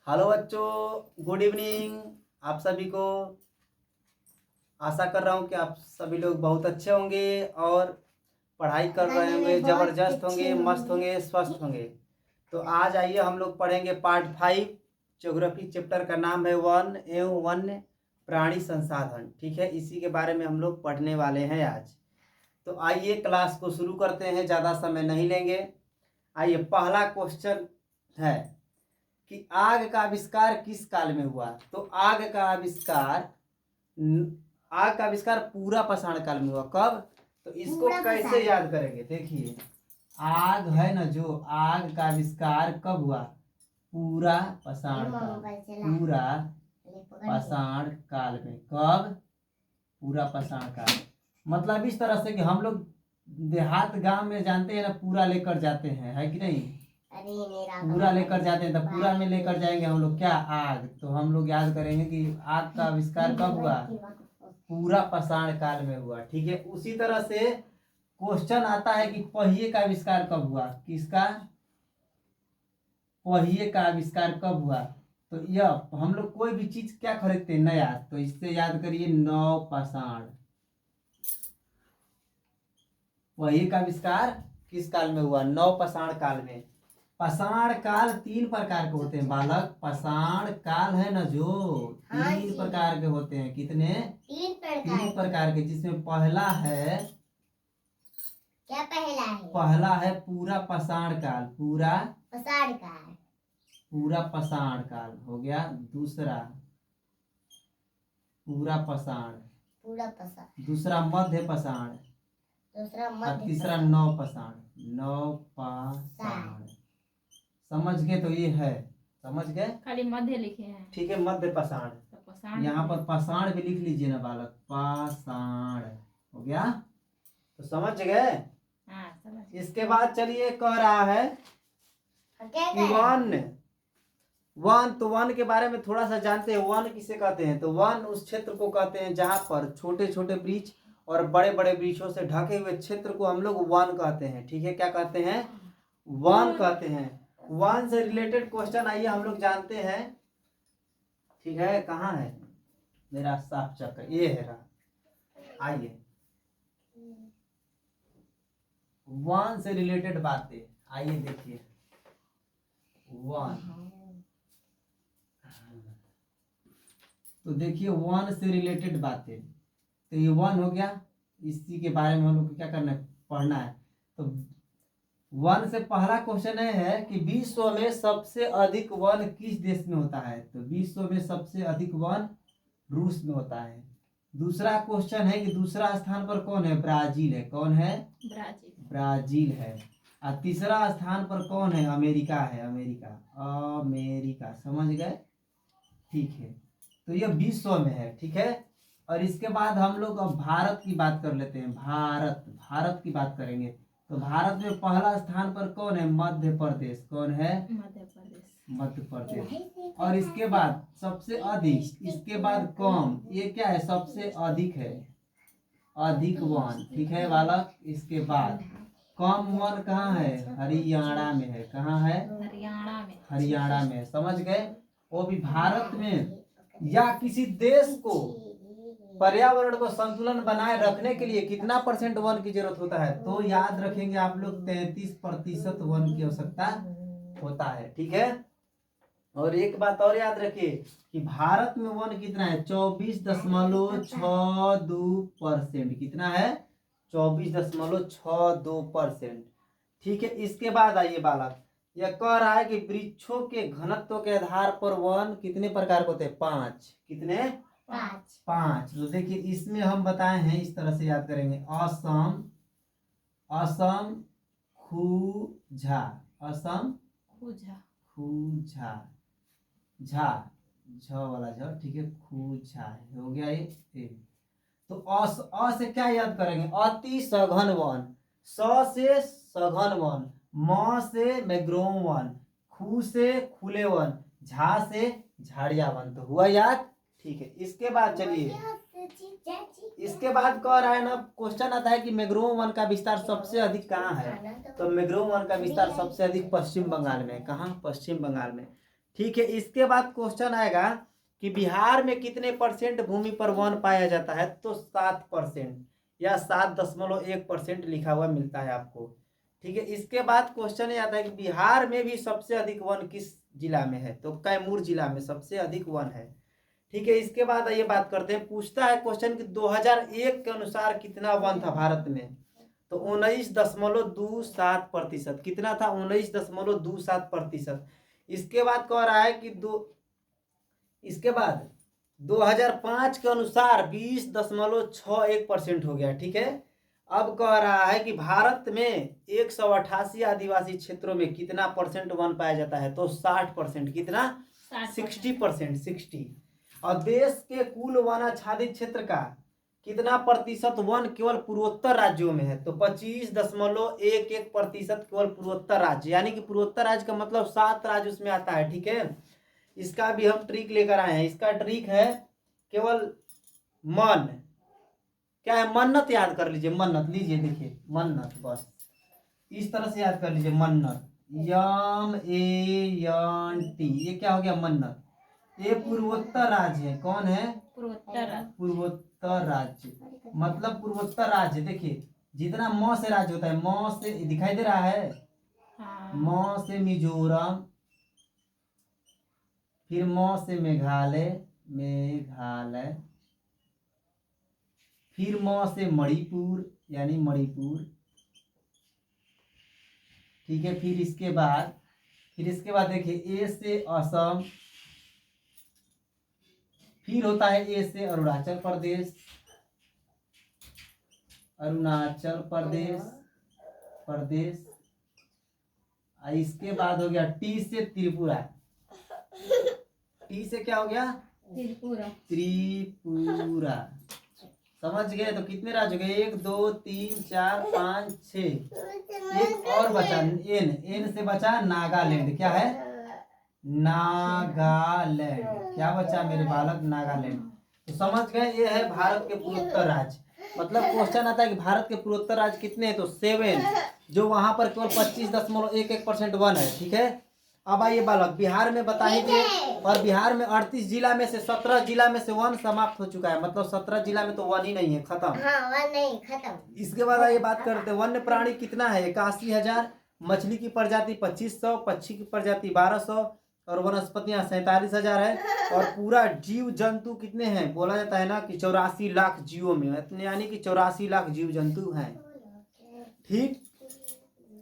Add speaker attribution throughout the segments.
Speaker 1: Hello बच्चों, good evening आप सभी को। आशा कर रहा हूँ कि आप सभी लोग बहुत अच्छे होंगे और पढ़ाई कर रहे होंगे, ज़बरदस्त होंगे, मस्त होंगे, स्वस्थ होंगे। तो आज आइए हम लोग पढ़ेंगे पार्ट 5 ज्योग्राफी। चैप्टर का नाम है वन एवं वन्य प्राणी संसाधन। ठीक है, इसी के बारे में हम लोग पढ़ने वाले हैं आज। तो आइए क्लास को शुरू करते हैं, ज़्यादा समय नहीं लेंगे। आइए, पहला क्वेश्चन है कि आग का आविष्कार किस काल में हुआ। तो आग का आविष्कार पूरा पाषाण काल में हुआ। कब? तो इसको कैसे याद करेंगे, देखिए आग है ना, जो आग का आविष्कार कब हुआ? पूरा पाषाण काल, पूरा पाषाण काल में। कब? पूरा पाषाण काल। मतलब इस तरह से कि हम लोग देहात गांव में जानते हैं ना, पूरा लेकर जाते हैं, है कि नहीं? पूरा लेकर जाते हैं, तो पूरा में लेकर जाएंगे हम लोग क्या? आग। तो हम लोग याद करेंगे कि आग का आविष्कार कब हुआ? पूरा पाषाण काल में हुआ। ठीक है, उसी तरह से क्वेश्चन आता है कि पहिए का आविष्कार कब हुआ? किसका? पहिए का आविष्कार कब हुआ? तो यह हम लोग कोई भी चीज क्या खरीदते हैं? नया। तो इससे याद करिए नव पाषाण। पहिए का आविष्कार किस काल में हुआ? नव पाषाण काल में। पाषाण काल 3 प्रकार के होते हैं बालक। पाषाण काल है ना, जो 3 प्रकार के होते हैं। कितने? 3 प्रकार के, जिसमें पहला है,
Speaker 2: क्या पहला है?
Speaker 1: पहला है पूरा पाषाण काल। पूरा
Speaker 2: पाषाण काल,
Speaker 1: पूरा पाषाण काल हो गया। दूसरा पूरा पाषाण,
Speaker 2: पूरा पाषाण।
Speaker 1: दूसरा मध्य पाषाण,
Speaker 2: दूसरा
Speaker 1: और
Speaker 2: मध्य
Speaker 1: तीसरा
Speaker 2: पाषाण।
Speaker 1: नव पाषाण। नव पाषाण समझ गए? तो ये है, समझ गए?
Speaker 3: खाली मध्य लिखे हैं।
Speaker 1: ठीक है, मध्य पाषाण।
Speaker 3: तो पाषाण
Speaker 1: यहाँ पर पाषाण भी लिख लीजिए ना बालक। पाषाण हो गया। तो समझ गए?
Speaker 3: हाँ, समझ गए।
Speaker 1: इसके बाद चलिए, कह रहा है
Speaker 2: क्या
Speaker 1: कि वन तो वन के बारे में थोड़ा सा जानते हैं। वन किसे कहते हैं? तो वन उस क्षेत्र को कहते हैं जहां पर छोटे छोटे वृक्ष और बड़े बड़े वृक्षों से ढके हुए क्षेत्र को हम लोग वन कहते हैं। ठीक है, क्या कहते हैं? वन कहते हैं। वन से रिलेटेड क्वेश्चन आइए हम लोग जानते हैं। ठीक है, कहाँ है मेरा साफ चक्र? ये है रहा। आइए, वन से रिलेटेड बातें आइए देखिए। वन, तो देखिए वन से रिलेटेड बातें। तो ये वन हो गया, इसी के बारे में हम लोग को क्या करना है? पढ़ना है। तो वन से पहला क्वेश्चन है कि विश्व में सबसे अधिक वन किस देश में होता है? तो विश्व में सबसे अधिक वन रूस में होता है। दूसरा क्वेश्चन है कि दूसरा स्थान पर कौन है? ब्राजील है। कौन है?
Speaker 3: ब्राजील।
Speaker 1: ब्राजील है। और तीसरा स्थान पर कौन है? अमेरिका है। America, America. समझ गए? ठीक है, तो यह विश्व में है। ठीक है, और इसके बाद हम लोग अब भारत की बात कर लेते हैं। भारत की बात करेंगे। तो भारत में पहला स्थान पर कौन है? मध्य प्रदेश। कौन है?
Speaker 3: मध्य प्रदेश।
Speaker 1: मध्य प्रदेश। और इसके बाद सबसे अधिक, इसके बाद कम, ये क्या है? सबसे अधिक है, अधिक वन। ठीक है बालक। इसके बाद कम वन कहाँ है? हरियाणा में है। कहाँ है?
Speaker 3: हरियाणा में।
Speaker 1: हरियाणा में। समझ गए? वो भी भारत में या किसी देश को पर्यावरण को संतुलन बनाए रखने के लिए कितना % वन की जरूरत होता है? तो याद रखेंगे आप लोग, 33% वन की आवश्यकता होता है। ठीक है, और एक बात और याद रखिए कि भारत में वन कितना है? 24.62%। कितना है? 24.62%। ठीक है, इसके बाद आइए बालक, यह कह रहा है कि वृक्षों के घनत्व के आधार पर वन कितने प्रकार के होते हैं? 5। कितने? 5। तो देखिए इसमें हम बताए हैं, इस तरह से याद करेंगे। असम, असम खुजा, असम
Speaker 3: खुजा,
Speaker 1: खुजा, झा, झ वाला झ। ठीक है, खुजा हो गया ये। तो अ से क्या याद करेंगे? अति सघन वन। स से सघन वन, म से मैग्रोव वन, खू से खुले वन, झा से झाड़िया वन। तो हुआ याद? ठीक है, इसके बाद चलिए, इसके बाद कह रहा है ना, क्वेश्चन आता है कि मैग्रोव वन का विस्तार सबसे अधिक कहाँ है? तो मैग्रोव वन का विस्तार सबसे अधिक पश्चिम बंगाल में। कहाँ? पश्चिम बंगाल में। ठीक है, इसके बाद क्वेश्चन आएगा कि बिहार में कितने परसेंट भूमि पर वन पाया जाता है, तो 7% या 7.1% लिखा हुआ मिलता है आपको। ठीक है, इसके बाद क्वेश्चन ये आता है कि बिहार में भी सबसे अधिक वन किस जिला में है, तो कैमूर जिला में सबसे अधिक वन है। ठीक है, इसके बाद आइए बात करते हैं, पूछता है क्वेश्चन कि 2001 के अनुसार कितना वन था भारत में, तो 19.27%। कितना था? 19.27%। इसके बाद कह रहा है कि इसके बाद 2005 के अनुसार 20.61% हो गया। ठीक है, अब कह रहा है कि भारत में 188 आदिवासी क्षेत्रों में कितना परसेंट वन पाया जाता है, तो 60%। कितना? 60%। 60। और देश के कुल वन आच्छादित क्षेत्र का कितना प्रतिशत वन केवल पूर्वोत्तर राज्यों में है, तो 25.11% केवल पूर्वोत्तर राज्य, यानी कि पूर्वोत्तर राज्य का मतलब 7 राज्य उसमें आता है। ठीक है, इसका भी हम ट्रिक लेकर आए हैं। इसका ट्रिक है केवल मन, क्या है? मन्नत याद कर लीजिए। मन्नत लीजिए, देखिए मन्नत, बस इस तरह से याद कर लीजिए। मन्नत, MANT, ये क्या हो गया? मन्नत। ये पूर्वोत्तर राज्य है। कौन है?
Speaker 3: पूर्वोत्तर राज्य।
Speaker 1: पूर्वोत्तर राज्य मतलब पूर्वोत्तर राज्य। देखिए जितना म से राज्य होता है, म से दिखाई दे रहा है,
Speaker 3: हाँ।
Speaker 1: म से मिजोरम, फिर म से मेघालय, मेघालय, फिर म से मणिपुर, यानी मणिपुर। ठीक है, फिर इसके बाद देखिए ए से असम, फिर होता है ए से अरुणाचल प्रदेश, अरुणाचल प्रदेश, इसके बाद हो गया टी से त्रिपुरा। टी से क्या हो गया?
Speaker 3: त्रिपुरा।
Speaker 1: त्रिपुरा। समझ गए? तो कितने राज्य हो गए? 1 2 3 4 5 6। एक और बचा एन से बचा नागालैंड। क्या है? नागालैंड। क्या बचा मेरे बालक? नागालैंड। तो समझ गए, ये है भारत के पूर्वोत्तर राज्य। मतलब क्वेश्चन आता है कि भारत के पूर्वोत्तर राज्य कितने हैं, तो 7, जो वहां पर केवल 25.11% वन है। ठीक है, अब आइए बालक, बिहार में बता ही दिए, और बिहार में 38 जिला में से 17 जिला में से वन समाप्त हो चुका है, मतलब 17 जिला में तो वन ही नहीं है, खत्म।
Speaker 2: हाँ, वन नहीं, खत्म।
Speaker 1: इसके बाद आइए बात करते हैं, वन्य प्राणी कितना है? 81,000। मछली की प्रजाति 2500, पक्षी की प्रजाति 1200, और वनस्पतियां 47,000 है। और पूरा जीव जंतु कितने हैं? बोला जाता है ना कि 84 लाख जीवों में, यानी कि 84 लाख जीव जंतु हैं। ठीक,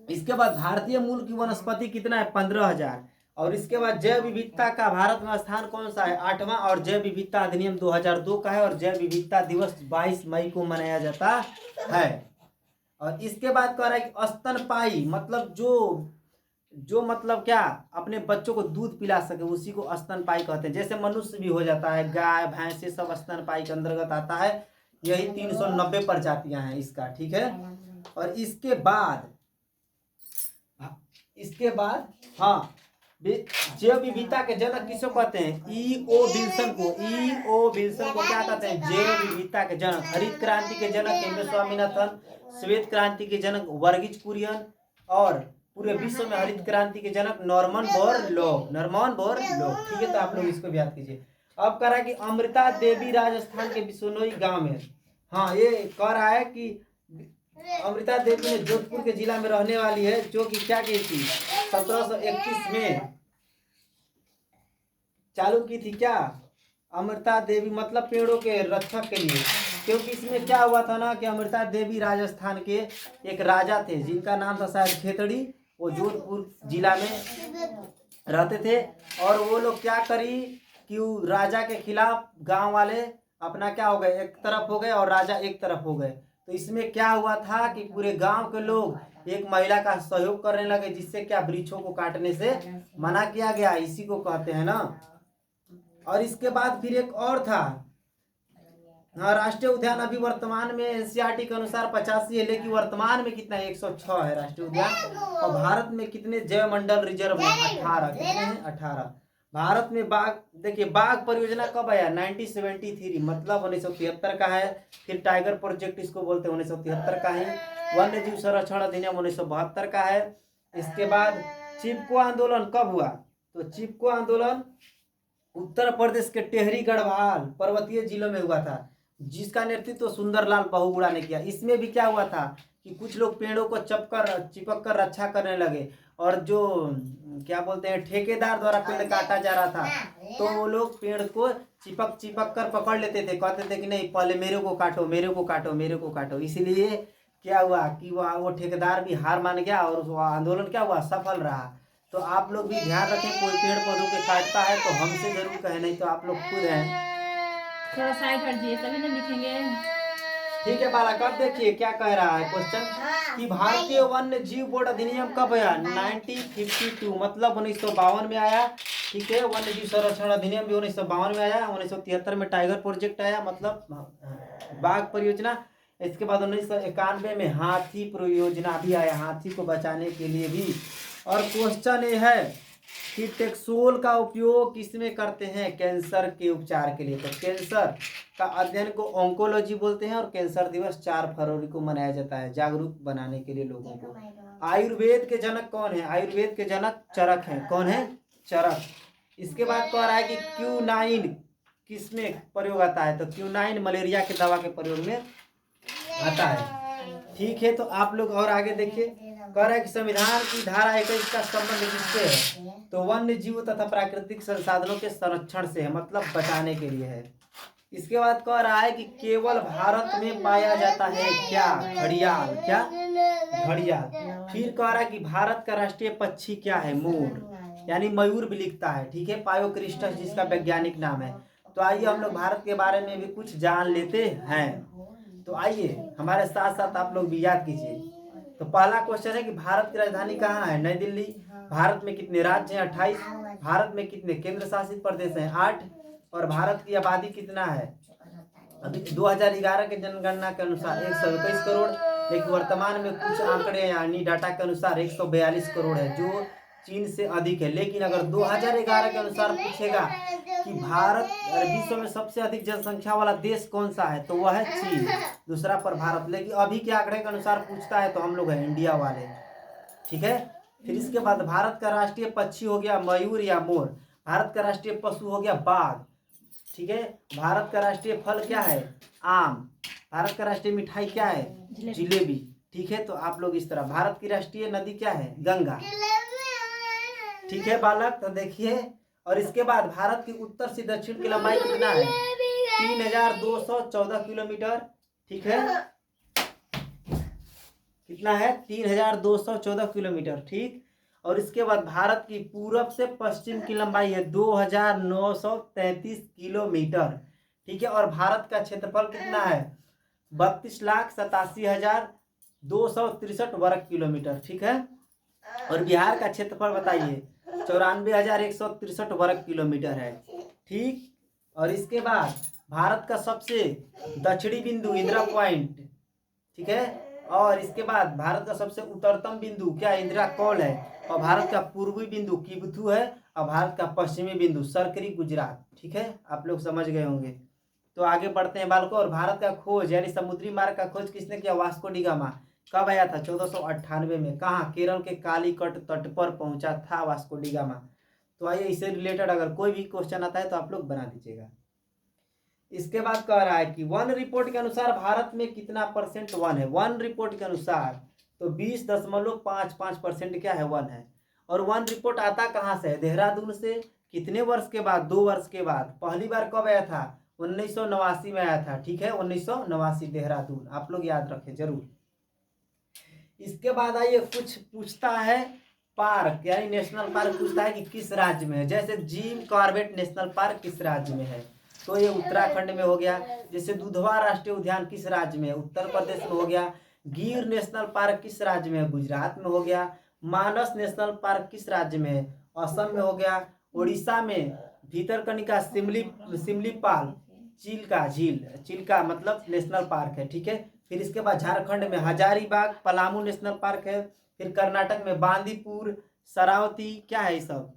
Speaker 1: इसके बाद भारतीय मूल की वनस्पति कितना है? 15,000। और इसके बाद जैव विविधता का भारत में स्थान कौन सा है? 8वां। और जैव विविधता अधिनियम 2002 का है, और जैव विविधता दिवस 22 मई को मनाया जाता है। और इसके बाद कह रहा है कि स्तनपायी मतलब जो मतलब क्या, अपने बच्चों को दूध पिला सके, उसी को स्तनपायी कहते हैं। जैसे मनुष्य भी हो जाता है, गाय भैंस ये सब स्तनपायी के अंतर्गत आता है। यही 390 प्रजातियां हैं इसका। ठीक है, और इसके बाद हाँ, जैव विविधता के जनक किसको कहते हैं? E.O. विल्सन को। E.O. विल्सन को क्या कहते हैं? जैव विविधता के जनक। हरित क्रांति के जनक एम एस स्वामीनाथन, श्वेत क्रांति के जनक वर्गीज कुरियन, और पूरे विश्व में हरित क्रांति के जनक नॉर्मन बोरलॉग। ठीक है, तो आप लोग इसको भी याद कीजिए। अब कह रहा है कि अमृता देवी राजस्थान के बिश्नोई गांव में, हाँ ये कह रहा है कि अमृता देवी ने जोधपुर के जिला में रहने वाली है, जो कि क्या की थी? 1731 में चालू की थी। क्या? अमृता देवी मतलब पेड़ों के रक्षक के लिए। क्योंकि इसमें क्या हुआ था ना कि अमृता देवी राजस्थान के एक राजा थे, जिनका नाम था शायद खेतड़ी। वो जोधपुर जिला में रहते थे, और वो लोग क्या करी कि राजा के खिलाफ गांव वाले अपना क्या हो गए, एक तरफ हो गए, और राजा एक तरफ हो गए। तो इसमें क्या हुआ था कि पूरे गांव के लोग एक महिला का सहयोग करने लगे, जिससे क्या, वृक्षों को काटने से मना किया गया। इसी को कहते हैं ना। और इसके बाद फिर एक और था, राष्ट्रीय उद्यान अभी वर्तमान में एनसीईआरटी के अनुसार 85 है, लेकिन वर्तमान में कितना है? 106 है राष्ट्रीय उद्यान। और भारत में कितने जैव मंडल रिजर्व है? 18। कितने हैं? 18। भारत में बाघ, देखिए बाघ परियोजना कब आया? 1973, मतलब 1973 का है। फिर टाइगर प्रोजेक्ट इसको बोलते हैं, 1973 का है। वन्य जीव संरक्षण अधिनियम 1972 का है। इसके बाद चिपको आंदोलन कब हुआ? तो चिपको आंदोलन उत्तर प्रदेश के टेहरी गढ़वाल पर्वतीय जिलों में हुआ था, जिसका नेतृत्व सुंदरलाल बहुगुणा ने किया। इसमें भी क्या हुआ था कि कुछ लोग पेड़ों को चिपक कर रक्षा करने लगे, और जो क्या बोलते हैं ठेकेदार द्वारा पेड़ काटा जा रहा था, तो वो लोग पेड़ को चिपक कर पकड़ लेते थे, कहते थे कि नहीं पहले मेरे को काटो, मेरे को काटो, मेरे को काटो। इसीलिए क्या हुआ कि वो ठेकेदार भी हार मान गया और वो आंदोलन क्या हुआ, सफल रहा। तो आप लोग भी ध्यान रखें, कोई पेड़ पौधों के काटता है तो हमसे जरूर कहें, नहीं तो आप लोग खुद हैं।
Speaker 3: थोड़ा साइड हटिए तभी ना लिखेंगे।
Speaker 1: ठीक है बालक, अब देखिए क्या कह रहा है क्वेश्चन कि भारतीय वन्य जीव बोर्ड अधिनियम कब आया? 1952, मतलब 1952 में आया। ठीक है, वन्य जीव संरक्षण अधिनियम भी 1952 में आया। 1973 में टाइगर प्रोजेक्ट आया, मतलब बाघ परियोजना। इसके बाद 1991 में हाथी परियोजना भी आया, हाथी को बचाने के लिए भी। और क्वेश्चन ये है कि टेक्सोल का उपयोग किसमें करते हैं? कैंसर के उपचार के लिए। तो कैंसर का अध्ययन को ऑन्कोलॉजी बोलते हैं, और कैंसर दिवस 4 फरवरी को मनाया जाता है जागरूक बनाने के लिए लोगों को। आयुर्वेद के जनक कौन है? आयुर्वेद के जनक चरक हैं। कौन है? चरक। इसके बाद कह रहा है कि क्यूनाइन किसमें प्रयोग आता है? तो क्यूनाइन मलेरिया के दवा के प्रयोग में आता है। ठीक है, तो आप लोग और आगे देखिए, कह रहा है कि संविधान की धारा 21 का संबंध किससे है? तो वन्य जीव तथा प्राकृतिक संसाधनों के संरक्षण से है, मतलब बचाने के लिए है। इसके बाद कह रहा है कि केवल भारत में पाया जाता है क्या? घड़ियाल। क्या? घड़ियाल। फिर कह रहा है कि भारत का राष्ट्रीय पक्षी क्या है? मोर, यानी मयूर भी लिखता है। ठीक है, पायोक्रिस्टस जिसका वैज्ञानिक नाम है। तो आइए हम लोग भारत के बारे में भी कुछ जान लेते हैं। तो आइए हमारे साथ साथ आप लोग भी याद कीजिए। तो पहला क्वेश्चन है कि भारत की राजधानी कहाँ है? नई दिल्ली। भारत में कितने राज्य हैं? 28। भारत में कितने केंद्र शासित प्रदेश हैं? 8। और भारत की आबादी कितना है? अभी 2011 के जनगणना के अनुसार 121 करोड़, लेकिन वर्तमान में कुछ आंकड़े यानी डाटा के अनुसार 142 करोड़ है, जो चीन से अधिक है। लेकिन अगर 2011 के अनुसार पूछेगा कि भारत विश्व में सबसे अधिक जनसंख्या वाला देश कौन सा है, तो वह है चीन, दूसरा पर भारत। लेकिन अभी के आंकड़े के अनुसार पूछता है तो हम लोग हैं इंडिया वाले। ठीक है, फिर इसके बाद भारत का राष्ट्रीय पक्षी हो गया मयूर या मोर। भारत का राष्ट्रीय पशु हो गया बाघ। ठीक है, भारत का राष्ट्रीय फल क्या है? आम। भारत का राष्ट्रीय मिठाई क्या है? जिलेबी। ठीक है, तो आप लोग इस तरह। भारत की राष्ट्रीय नदी क्या है? गंगा। ठीक है बालक, तो देखिए, और इसके बाद भारत की उत्तर से दक्षिण की लंबाई कितना है? 3214 किलोमीटर। ठीक है, कितना है? 3214 किलोमीटर। ठीक, और इसके बाद भारत की पूरब से पश्चिम की लंबाई है 2933 किलोमीटर। ठीक है, और भारत का क्षेत्रफल कितना है? 32,87,263 वर्ग किलोमीटर। ठीक है, और बिहार का क्षेत्रफल बताइए 94,163 वर्ग किलोमीटर है। ठीक, और इसके बाद भारत का सबसे दक्षिणी बिंदु इंदिरा पॉइंट। ठीक है, और इसके बाद भारत का सबसे उत्तरतम बिंदु क्या? इंदिरा कॉल है। और भारत का पूर्वी बिंदु किबथू है, और भारत का पश्चिमी बिंदु सरकरी गुजरात। ठीक है, आप लोग समझ गए होंगे। तो आगे बढ़ते हैं बालकों। और भारत का खोज यानी समुद्री मार्ग का खोज किसने किया? Vasco D gamma. कब आया था? 1498 में। कहाँ? केरल के कालीकट तट पर पहुंचा था वास्को डी गामा। तो आइए इससे रिलेटेड अगर कोई भी क्वेश्चन आता है तो आप लोग बना दीजिएगा। इसके बाद कह रहा है कि वन रिपोर्ट के अनुसार भारत में कितना % वन है? वन रिपोर्ट के अनुसार तो 20.55% क्या है? वन है। और वन रिपोर्ट आता कहाँ से है? देहरादून से। कितने वर्ष के बाद? 2 वर्ष के बाद। पहली बार कब आया था? 1989 में आया था। ठीक है, 1989 देहरादून, आप लोग याद रखें जरूर। इसके बाद आइए कुछ पूछता है पार्क यानी नेशनल पार्क पूछता है कि किस राज्य में है। जैसे जिम कॉर्बेट नेशनल पार्क किस राज्य में है? तो ये उत्तराखंड में हो गया। जैसे दुधवा राष्ट्रीय उद्यान किस राज्य में है? उत्तर प्रदेश में हो गया। गिर नेशनल पार्क किस राज्य में है? गुजरात में हो गया। मानस नेशनल पार्क किस राज्य में है? असम में हो गया। उड़ीसा में भीतरकनिका सिमलीपाल चिल्का झील, चिल्का मतलब नेशनल पार्क है। ठीक है, फिर इसके बाद झारखंड में हजारीबाग पलामू नेशनल पार्क है। फिर कर्नाटक में बांदीपुर शरावती क्या है? ये सब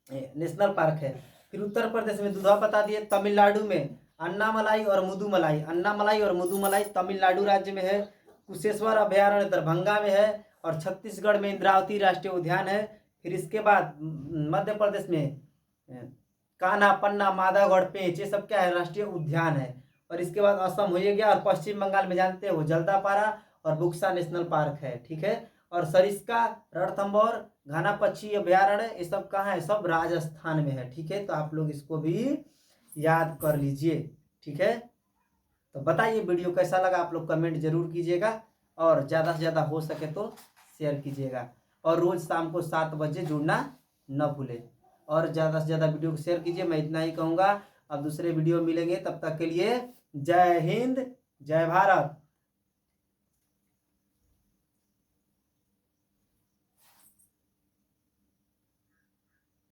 Speaker 1: नेशनल पार्क है। फिर उत्तर प्रदेश में दुधवा बता दिए। तमिलनाडु में अन्नामलाई और मुदुमलाई, अन्नामलाई और मुदुमलाई तमिलनाडु राज्य में है। कुशेश्वर अभयारण्य दरभंगा में है। और छत्तीसगढ़ में इंद्रावती राष्ट्रीय उद्यान है। फिर इसके बाद मध्य प्रदेश में कान्हा, पन्ना, माधवगढ़, पेंच, ये सब क्या है, राष्ट्रीय उद्यान है। और इसके बाद असम हो गया, और पश्चिम बंगाल में जानते हो जल्दापारा और बुक्सा नेशनल पार्क है, ठीक है। और सरिस्का, रणथंभौर, घना पक्षी अभयारण्य, ये सब कहाँ है, सब राजस्थान में है, ठीक है। तो आप लोग इसको भी याद कर लीजिए, ठीक है। तो बताइए वीडियो कैसा लगा, आप लोग कमेंट जरूर कीजिएगा, और ज़्यादा से ज़्यादा हो सके तो शेयर कीजिएगा, और रोज़ शाम को 7 बजे जुड़ना न भूलें, और ज़्यादा से ज़्यादा वीडियो को शेयर कीजिए। मैं इतना ही कहूँगा, अब दूसरे वीडियो मिलेंगे, तब तक के लिए जय हिंद, जय भारत।